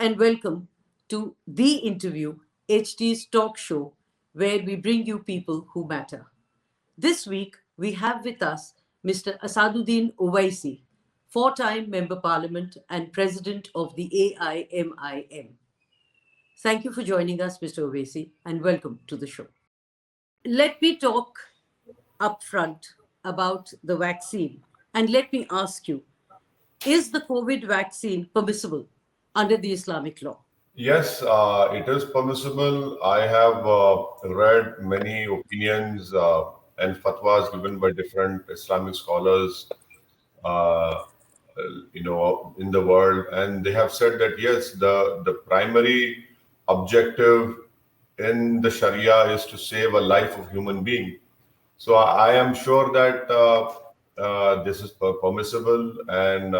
and welcome to The Interview, HT's talk show, where we bring you people who matter. This week, we have with us Mr. Asaduddin Owaisi, four-time Member Parliament and President of the AIMIM. Thank you for joining us, Mr. Owaisi, and welcome to the show. Let me talk upfront about the vaccine, and let me ask you, is the COVID vaccine permissible under the Islamic law? Yes, it is permissible. I have read many opinions and fatwas given by different Islamic scholars, in the world, and they have said that yes, the primary objective in the Sharia is to save a life of human being. So I am sure that this is permissible, and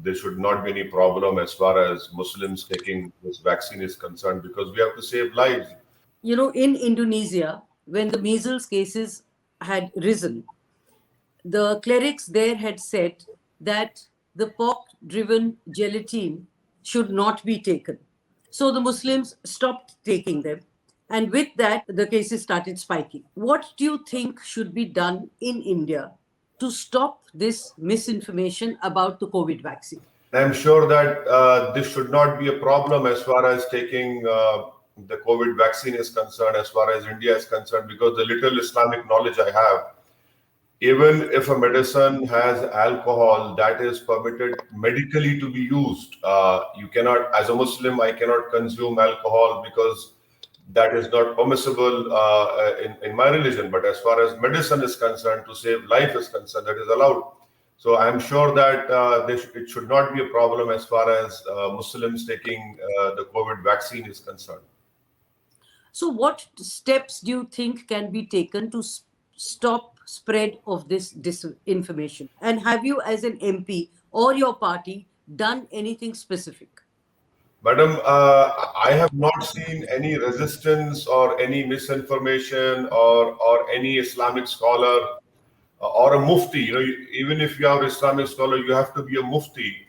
there should not be any problem as far as Muslims taking this vaccine is concerned, because we have to save lives. You know, in Indonesia, when the measles cases had risen, the clerics there had said that the pork-driven gelatin should not be taken. So the Muslims stopped taking them. And with that, the cases started spiking. What do you think should be done in India to stop this misinformation about the COVID vaccine? I'm sure that this should not be a problem as far as taking the COVID vaccine is concerned, as far as India is concerned, because the little Islamic knowledge I have, even if a medicine has alcohol, that is permitted medically to be used. You cannot, as a Muslim, I cannot consume alcohol because that is not permissible in my religion. But as far as medicine is concerned, to save life is concerned, that is allowed. So I'm sure that it should not be a problem as far as Muslims taking the COVID vaccine is concerned. So what steps do you think can be taken to stop spread of this disinformation? And have you, as an MP or your party, done anything specific? Madam, I have not seen any resistance or any misinformation or any Islamic scholar or a mufti. You know, even if you are an Islamic scholar, you have to be a mufti,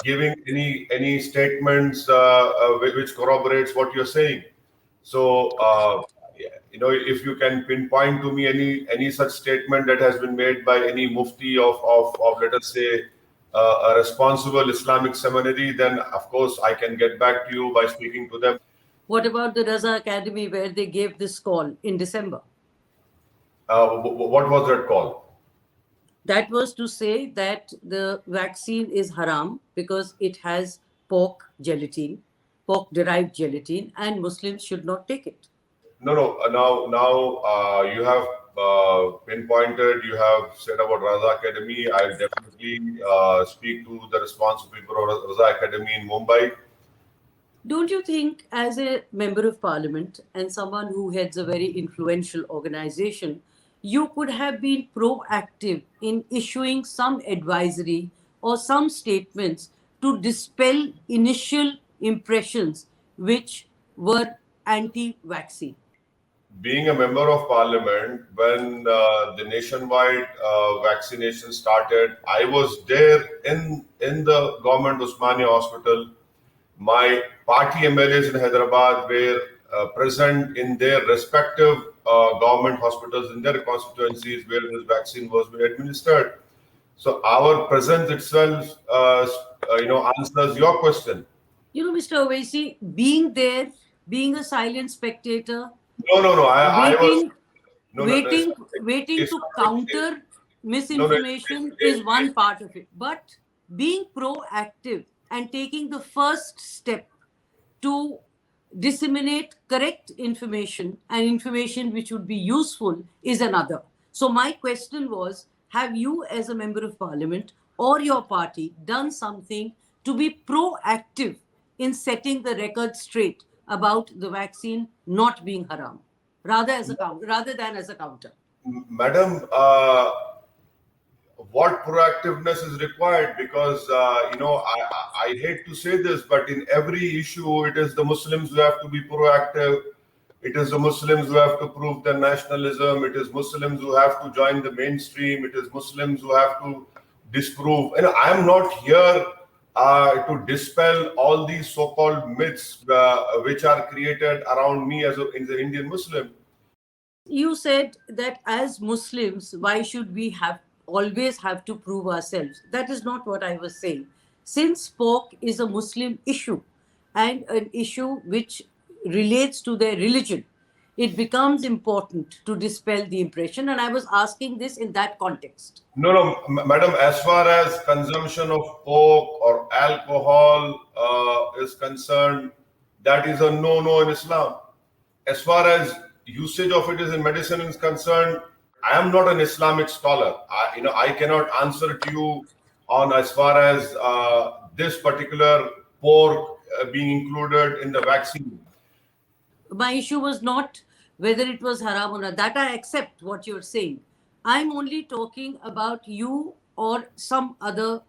giving any statements which corroborates what you're saying. So, if you can pinpoint to me any such statement that has been made by any mufti of let us say, a responsible Islamic seminary, then of course I can get back to you by speaking to them. What about the Raza Academy, where they gave this call in December? What was that call? That was to say that the vaccine is haram because it has pork-derived gelatin, and Muslims should not take it. No. Now you have pinpointed, you have said about Raza Academy. I'll definitely speak to the responsible people of Raza Academy in Mumbai. Don't you think, as a member of parliament and someone who heads a very influential organization, you could have been proactive in issuing some advisory or some statements to dispel initial impressions which were anti-vaccine? Being a member of parliament, when the nationwide vaccination started, I was there in the government Osmania hospital. My party MLAs in Hyderabad were present in their respective government hospitals in their constituencies where this vaccine was being administered. So our presence itself, answers your question. You know, Mr. Owaisi, being there, being a silent spectator, waiting to counter misinformation is one part of it. But being proactive and taking the first step to disseminate correct information and information which would be useful is another. So my question was, have you as a member of parliament or your party done something to be proactive in setting the record straight about the vaccine not being haram, rather than as a counter? Madam, what proactiveness is required? Because, I hate to say this, but in every issue, it is the Muslims who have to be proactive. It is the Muslims who have to prove their nationalism. It is Muslims who have to join the mainstream. It is Muslims who have to disprove. And I am not here to dispel all these so-called myths which are created around me as an Indian Muslim. You said that as Muslims, why should we always have to prove ourselves? That is not what I was saying. Since pork is a Muslim issue and an issue which relates to their religion, it becomes important to dispel the impression. And I was asking this in that context. No, madam, as far as consumption of pork or alcohol is concerned, that is a no-no in Islam. As far as usage of it is in medicine is concerned, I am not an Islamic scholar. I cannot answer to you on as far as this particular pork being included in the vaccine. My issue was not whether it was haram or not. That I accept what you're saying. I'm only talking about you or some other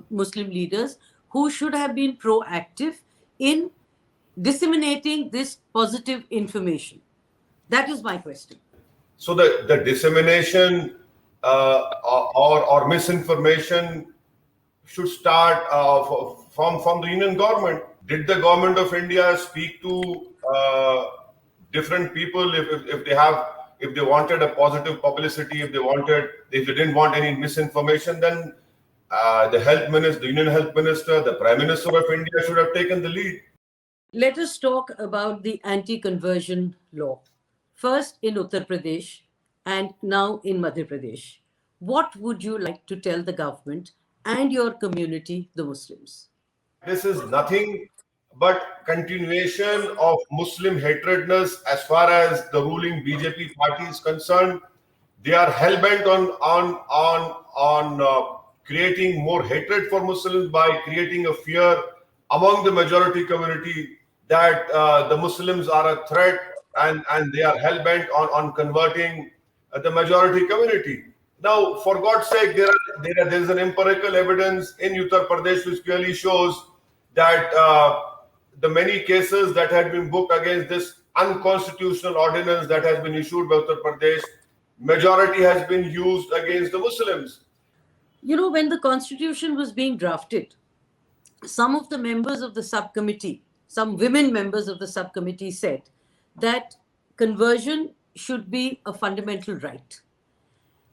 Muslim leaders who should have been proactive in disseminating this positive information. That is my question. So the dissemination or misinformation should start from the Union government. Did the government of India speak to different people if they wanted a positive publicity, if they didn't want any misinformation, then the health minister, the Union health minister, the Prime Minister of India should have taken the lead. Let us talk about the anti-conversion law. First in Uttar Pradesh and now in Madhya Pradesh. What would you like to tell the government and your community, the Muslims? This is nothing but continuation of Muslim hatredness as far as the ruling BJP party is concerned. They are hellbent on creating more hatred for Muslims by creating a fear among the majority community that the Muslims are a threat, and they are hellbent on converting the majority community. Now, for God's sake, there is an empirical evidence in Uttar Pradesh which clearly shows that the many cases that had been booked against this unconstitutional ordinance that has been issued by Uttar Pradesh, majority has been used against the Muslims. You know, when the constitution was being drafted, some of the members of the subcommittee, some women members of the subcommittee said that conversion should be a fundamental right.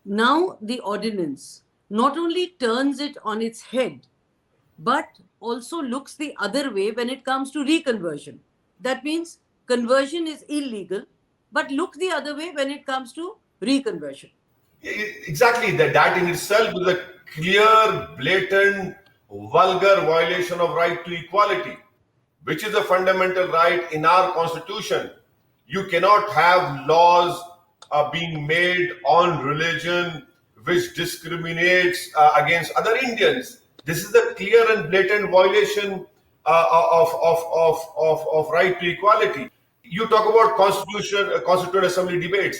Now the ordinance not only turns it on its head, but also looks the other way when it comes to reconversion. That means conversion is illegal, but look the other way when it comes to reconversion. Exactly, that in itself is a clear, blatant, vulgar violation of right to equality, which is a fundamental right in our constitution. You cannot have laws being made on religion which discriminates against other Indians. This is a clear and blatant violation of right to equality. You talk about Constituent Assembly debates.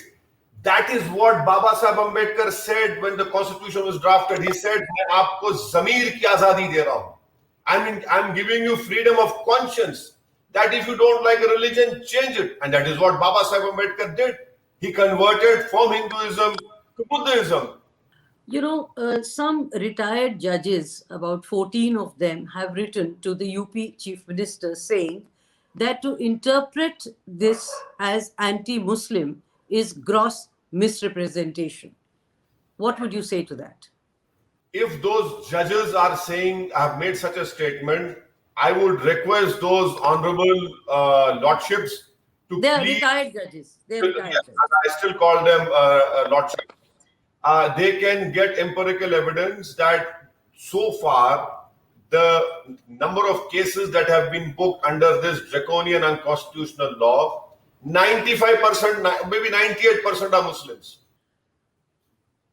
That is what Baba Saheb Ambedkar said when the Constitution was drafted. He said, "मैं आपको ज़मीर की आज़ादी दे रहा हूँ." I'm giving you freedom of conscience. That if you don't like a religion, change it. And that is what Baba Saheb Ambedkar did. He converted from Hinduism to Buddhism. You know, some retired judges, about 14 of them, have written to the UP Chief Minister saying that to interpret this as anti-Muslim is gross misrepresentation. What would you say to that? If those judges are saying, have made such a statement, I would request those honorable lordships to They are please, retired judges. They are retired judges. I still call them lordships. They can get empirical evidence that so far the number of cases that have been booked under this draconian unconstitutional law, 95%, maybe 98% are Muslims.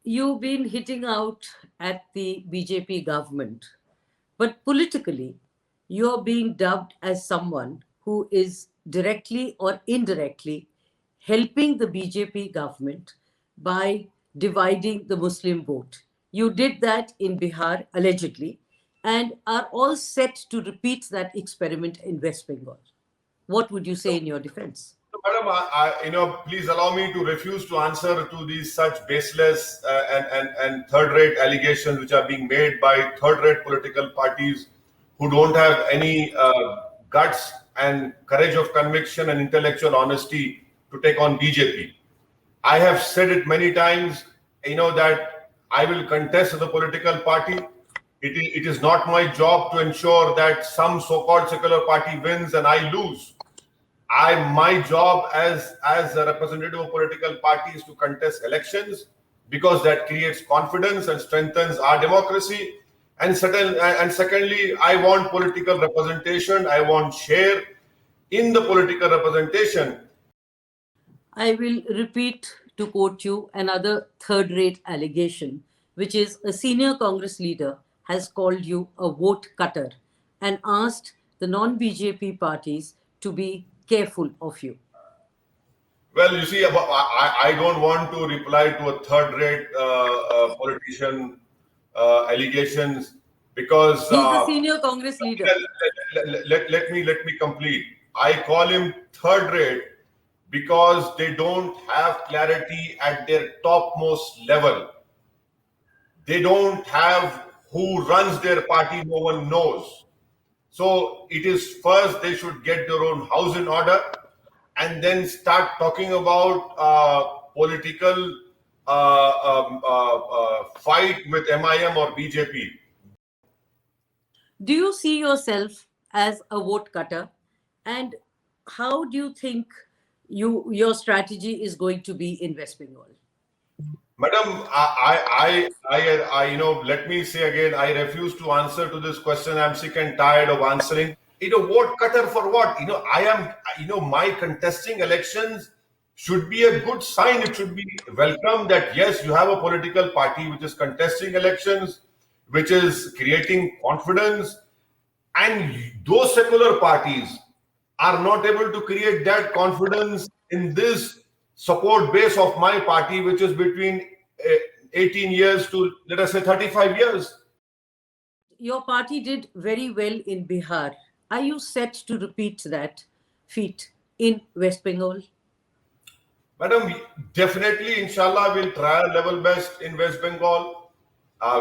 You've been hitting out at the BJP government, but politically, you're being dubbed as someone who is directly or indirectly helping the BJP government by dividing the Muslim vote. You did that in Bihar, allegedly, and are all set to repeat that experiment in West Bengal. What would you say in your defense? Madam, please allow me to refuse to answer to these such baseless and third-rate allegations which are being made by third-rate political parties who don't have any guts and courage of conviction and intellectual honesty to take on BJP. I have said it many times, that I will contest the political party. It is not my job to ensure that some so-called secular party wins and I lose. My job as a representative of political party is to contest elections, because that creates confidence and strengthens our democracy. And secondly, I want political representation. I want share in the political representation. I will repeat, to quote you, another third-rate allegation, which is a senior Congress leader has called you a vote cutter and asked the non-BJP parties to be careful of you. Well, you see, I don't want to reply to a third-rate politician allegations, because he's a senior Congress leader. Let me complete. I call him third-rate because they don't have clarity at their topmost level. They don't have who runs their party. No one knows. So it is first they should get their own house in order, and then start talking about political fight with MIM or BJP. Do you see yourself as a vote cutter? And how do you think your strategy is going to be in West Bengal? Madam, let me say again, I refuse to answer to this question. I'm sick and tired of answering. Vote cutter for what? My contesting elections should be a good sign. It should be welcome that, yes, you have a political party which is contesting elections, which is creating confidence. And those secular parties are not able to create that confidence in this support base of my party, which is between 18 years to, let us say, 35 years. Your party did very well in Bihar. Are you set to repeat that feat in West Bengal? Madam, definitely, inshallah, we'll try our level best in West Bengal.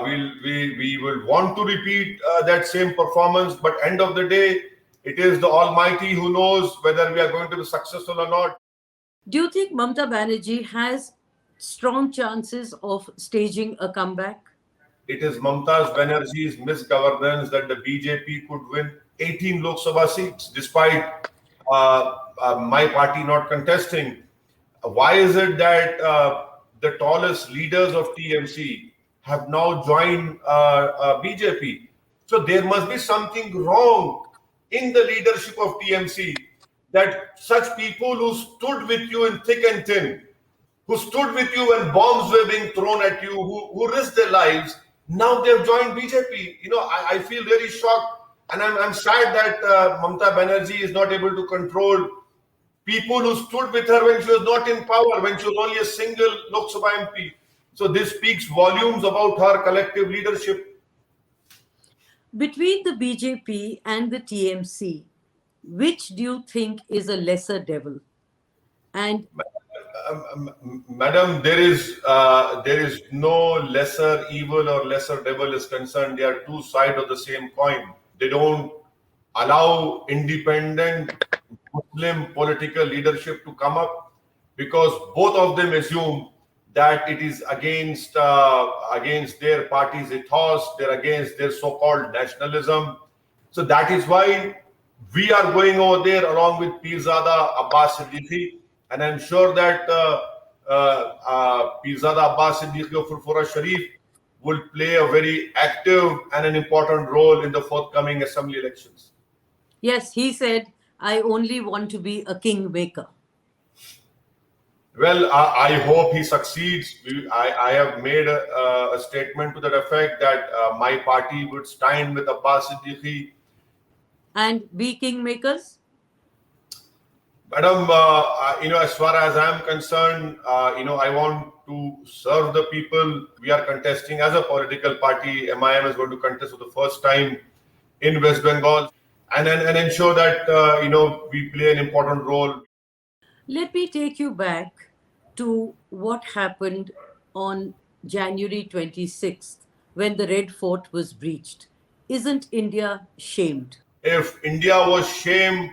We will want to repeat that same performance, but end of the day, it is the Almighty who knows whether we are going to be successful or not. Do you think Mamata Banerjee has strong chances of staging a comeback? It is Mamata Banerjee's misgovernance that the BJP could win 18 Lok Sabha seats despite my party not contesting. Why is it that the tallest leaders of TMC have now joined BJP? So there must be something wrong in the leadership of TMC, that such people who stood with you in thick and thin, who stood with you when bombs were being thrown at you, who risked their lives, now they've joined BJP. I feel very shocked, and I'm sad that Mamata Banerjee is not able to control people who stood with her when she was not in power, when she was only a single Lok Sabha MP. So this speaks volumes about her collective leadership. Between the BJP and the TMC, which do you think is a lesser devil? And Madam, there is no lesser evil or lesser devil is concerned. They are two sides of the same coin. They don't allow independent Muslim political leadership to come up, because both of them assume that it is against their party's ethos, they're against their so-called nationalism. So that is why we are going over there along with Pirzada Abbas Siddiqui, and I'm sure that Pirzada Abbas Siddiqui of Furfura Sharif will play a very active and an important role in the forthcoming assembly elections. Yes, he said, I only want to be a kingmaker. Well, I hope he succeeds. I have made a statement to that effect that my party would stand with Abbas Siddiqui. And be kingmakers? Madam, as far as I'm concerned, I want to serve the people. We are contesting as a political party. MIM is going to contest for the first time in West Bengal, and ensure that, we play an important role. Let me take you back to what happened on January 26th when the Red Fort was breached. isn't India shamed? If India was shamed,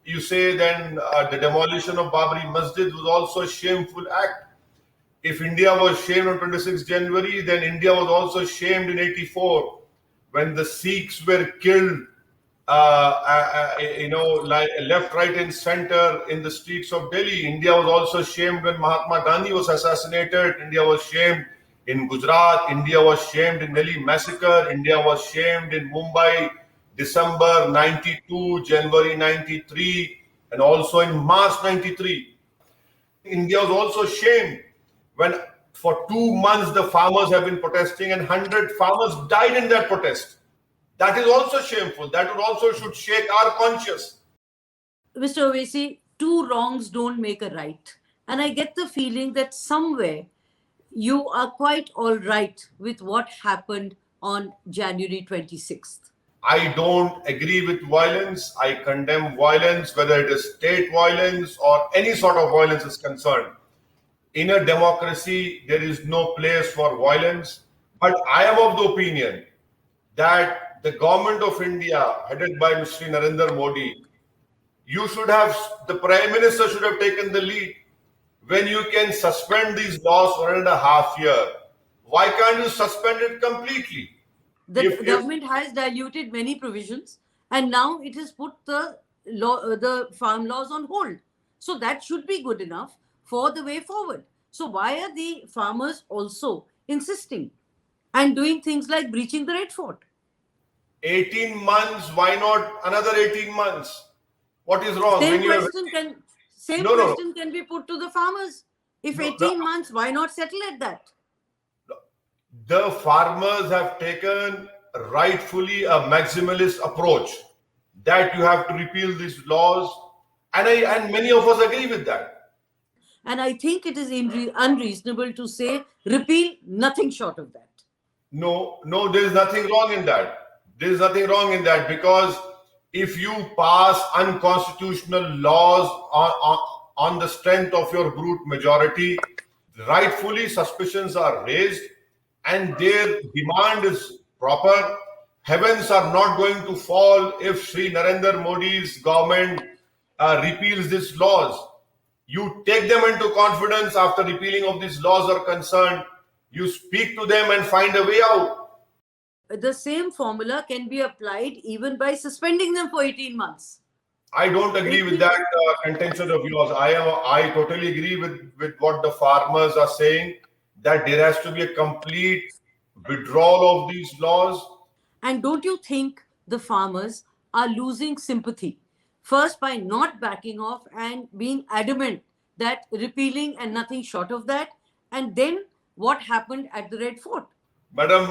you say, then the demolition of Babri Masjid was also a shameful act. If India was shamed on 26 January, then India was also shamed in 84 when the Sikhs were killed, like left, right, and center in the streets of Delhi. India was also shamed when Mahatma Gandhi was assassinated. India was shamed in Gujarat. India was shamed in Delhi massacre. India was shamed in Mumbai, December 92, January 93, and also in March 93. India was also shamed when for 2 months the farmers have been protesting and 100 farmers died in that protest. That is also shameful. That would also should shake our conscience. Mr. Owaisi, two wrongs don't make a right. And I get the feeling that somewhere you are quite all right with what happened on January 26th. I don't agree with violence. I condemn violence, whether it is state violence or any sort of violence is concerned. In a democracy, there is no place for violence. But I am of the opinion that the government of India, headed by Mr. Narendra Modi, the Prime Minister should have taken the lead. When you can suspend these laws for 1.5 years, why can't you suspend it completely? The government has diluted many provisions, and now it has put the farm laws on hold. So that should be good enough for the way forward. So why are the farmers also insisting and doing things like breaching the Red Fort? 18 months, why not another 18 months? What is wrong? Same question can be put to the farmers. If 18 months, why not settle at that? The farmers have taken rightfully a maximalist approach that you have to repeal these laws, and many of us agree with that. And I think it is unreasonable to say repeal, nothing short of that. No, there is nothing wrong in that. There is nothing wrong in that, because if you pass unconstitutional laws on the strength of your brute majority, rightfully suspicions are raised and their demand is proper. Heavens are not going to fall if Sri Narendra Modi's government repeals these laws. You take them into confidence after repealing of these laws are concerned. You speak to them and find a way out. The same formula can be applied even by suspending them for 18 months. I don't agree with that contention of yours. I totally agree with what the farmers are saying, that there has to be a complete withdrawal of these laws. And don't you think the farmers are losing sympathy? First, by not backing off and being adamant that repealing and nothing short of that. And then what happened at the Red Fort? Madam,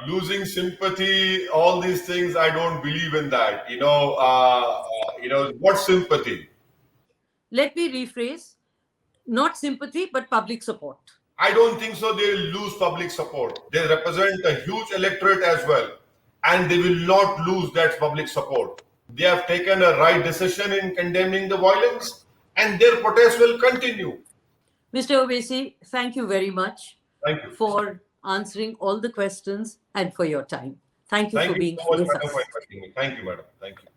losing sympathy, all these things, I don't believe in that. What sympathy? Let me rephrase. Not sympathy, but public support. I don't think so. They will lose public support. They represent a huge electorate as well. And they will not lose that public support. They have taken a right decision in condemning the violence, and their protest will continue. Mr. Owaisi, thank you very much. Thank you for answering all the questions and for your time. Thank you for being so much, with madam, us. for inviting me. Thank you, madam. Thank you.